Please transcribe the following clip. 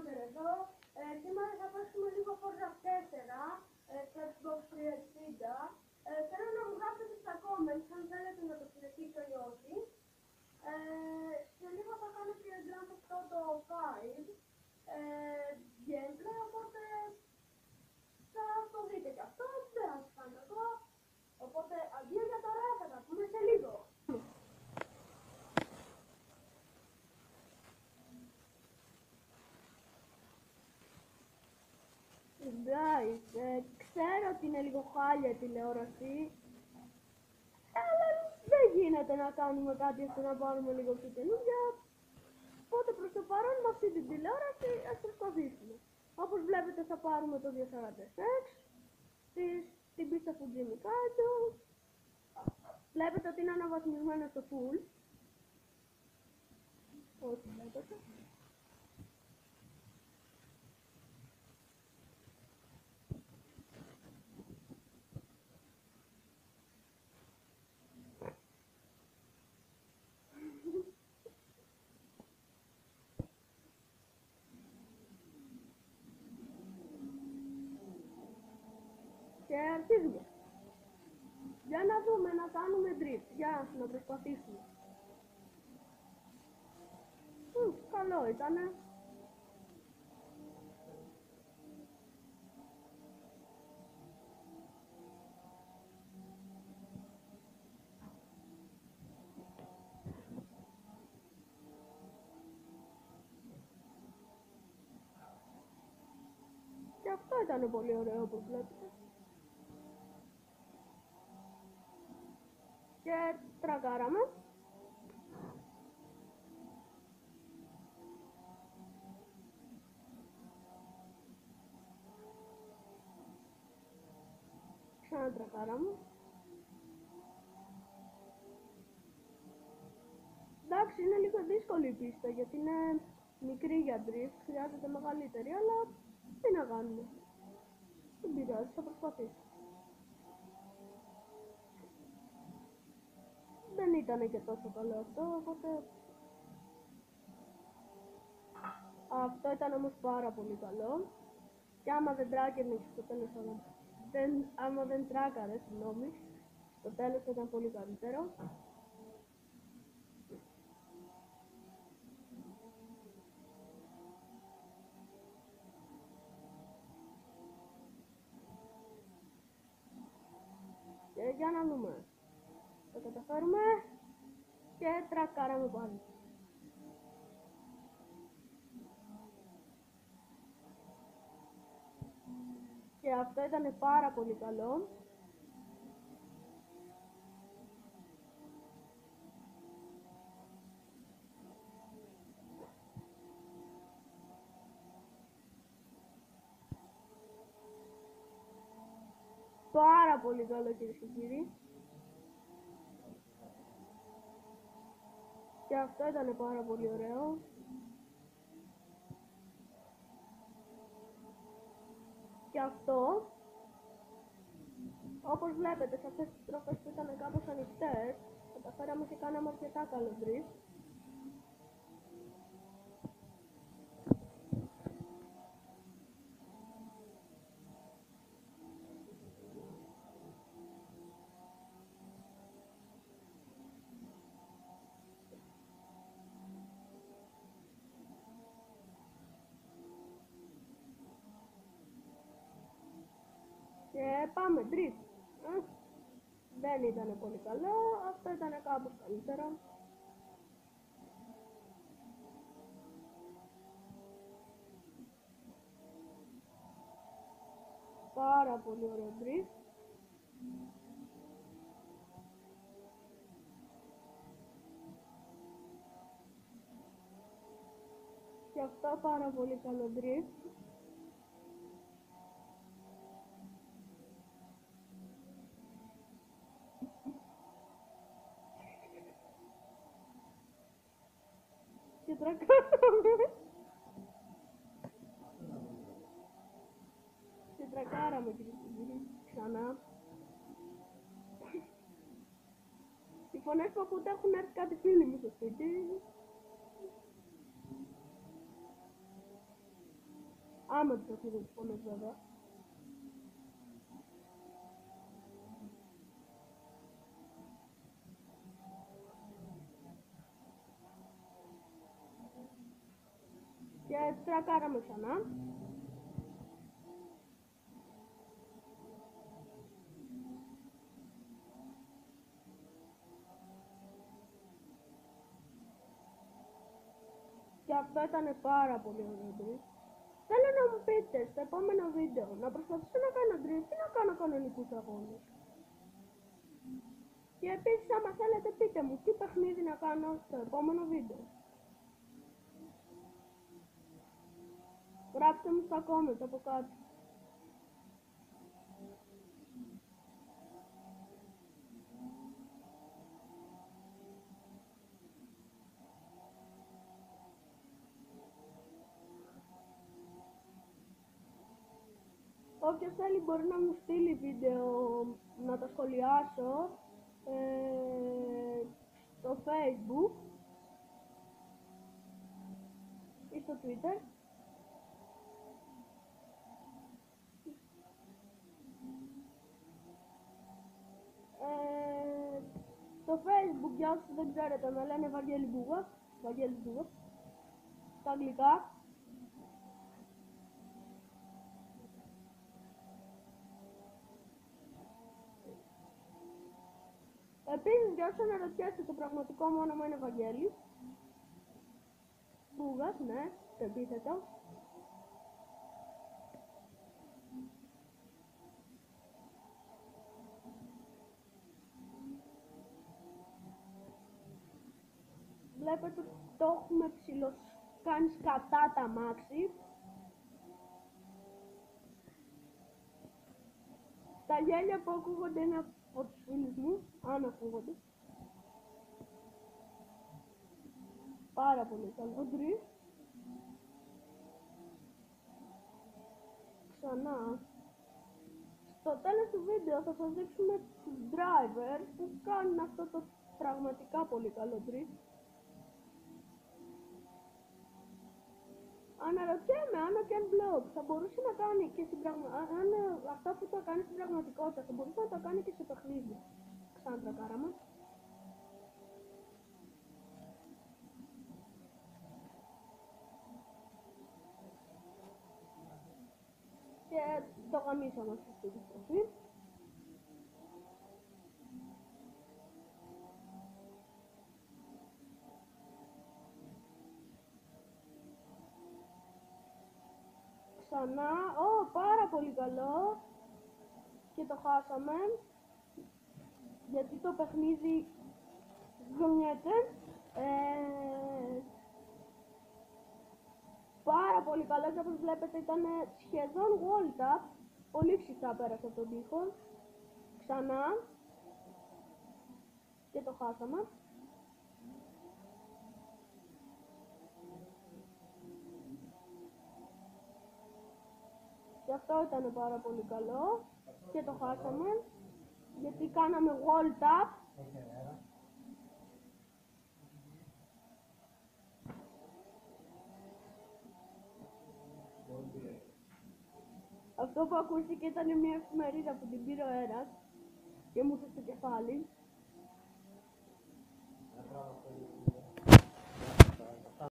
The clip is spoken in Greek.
Alexander εδώ. Σήμερα θα παίξουμε λίγο Forza 4 στο Xbox 360. Θέλω να μου γράψετε στα comments αν θέλετε να το συνεχίσω ή όχι. Σε λίγο θα κάνω και Grand Theft Auto 5 gameplay, οπότε θα το δείτε και αυτό, δεν θα σας κάνω εγώ. Οπότε αντίο για τώρα, θα τα πούμε σε λίγο. Guys, ξέρω ότι είναι λίγο χάλια η τηλεόραση, αλλά δεν γίνεται να κάνουμε κάτι ώστε να πάρουμε λίγο πιο καινούργια. Οπότε προς το παρόν με αυτή την τηλεόραση ας προσπαθήσουμε. Όπως βλέπετε θα πάρουμε το 240SX, την πίστα Fujimi Kaito. Βλέπετε ότι είναι αναβαθμισμένο στο full. Όχι βλέπετε. Και αρχίζουμε. Για να δούμε, να κάνουμε drift. Για να προσπαθήσουμε. Καλό ήτανε. Και αυτό ήταν πολύ ωραίο όπως βλέπετε. Και τρακάραμε. Ξανατρακάραμε. Εντάξει, είναι λίγο δύσκολη η πίστα γιατί είναι μικρή για drift, χρειάζεται μεγαλύτερη, αλλά τι να κάνουμε. Δεν πειράζει, θα προσπαθήσω. Δεν ήταν και τόσο καλό αυτό, οπότε... Αυτό ήταν όμως πάρα πολύ καλό. Και άμα δεν τράκερνε στο τέλος, άμα δεν τράκαρε, συγγνώμη, στο τέλος ήταν πολύ καλύτερο. Και για να δούμε. Το καταφέρουμε και τρακάραμε πάλι. Και αυτό ήταν πάρα πολύ καλό. Πάρα πολύ καλό, κυρίες και κύριοι. Και αυτό ήταν πάρα πολύ ωραίο. Και αυτό, όπως βλέπετε σε αυτές τις στροφές που ήταν κάπως ανοιχτές, καταφέραμε και κάναμε αρκετά καλό drift. Και πάμε, drift. Δεν ήταν πολύ καλό, αυτό ήταν κάπως καλύτερο. Πάρα πολύ ωραίο drift. Και αυτό πάρα πολύ καλό drift. Και τρακάραμε. Και τρακάραμε, κυρίες και κύριοι, ξανά. Οι φωνές που ακούτε έχουν έρθει κάτι φίλοι μου στο σπίτι. Θυμάμαι το παιχνίδι της φωνής βέβαια. Και τρακάραμε ξανά. Και αυτό ήταν πάρα πολύ ωραίο. Θέλω να μου πείτε στο επόμενο βίντεο να προσπαθήσω να κάνω drift ή να κάνω κανονικούς αγώνες. Και επίσης άμα θέλετε πείτε μου τι παιχνίδι να κάνω στο επόμενο βίντεο. Γράψτε μου στα comments από κάτω. Όποιος θέλει μπορεί να μου στείλει βίντεο να τα σχολιάσω στο Facebook ή στο Twitter. Στο Facebook, για όσους δεν ξέρετε, με λένε Βαγγέλη Μπούγα, στα αγγλικά. Επίσης, για όσους αναρωτιέστε, το πραγματικό μου όνομα είναι Βαγγέλης Μπούγας, ναι, το επίθετο. Βλέπετε το έχουμε ψιλοσκάνει σκατά τα αμάξι. Τα γέλια που ακούγονται είναι από τους φίλους μου, αν ακούγονται. Πάρα πολύ καλό drift. Ξανά. Στο τέλος του βίντεο θα σας δείξουμε τους drivers που κάνουν αυτό το πραγματικά πολύ καλό drift. Αναρωτιέμαι αν ο Ken Block θα μπορούσε να κάνει και αν αυτά που το κάνει στην πραγματικότητα θα μπορούσε να το κάνει και σε παιχνίδι. Ξανά τρακάραμε. Και το γαμίσαμε αυτή τη στροφή. Ξανά, πάρα πολύ καλό και το χάσαμε γιατί το παιχνίδι γονιέται. Πάρα πολύ καλό και όπως βλέπετε ήταν σχεδόν wall tap, πολύ ψηλά πέρασε από τον τοίχο. Ξανά και το χάσαμε. Και αυτό ήταν πάρα πολύ καλό και το χάσαμε γιατί κάναμε wall tap. Αυτό που ακούστηκε ήταν μια εφημερίδα που την πήρε ο αέρας και μου ήρθε στο κεφάλι.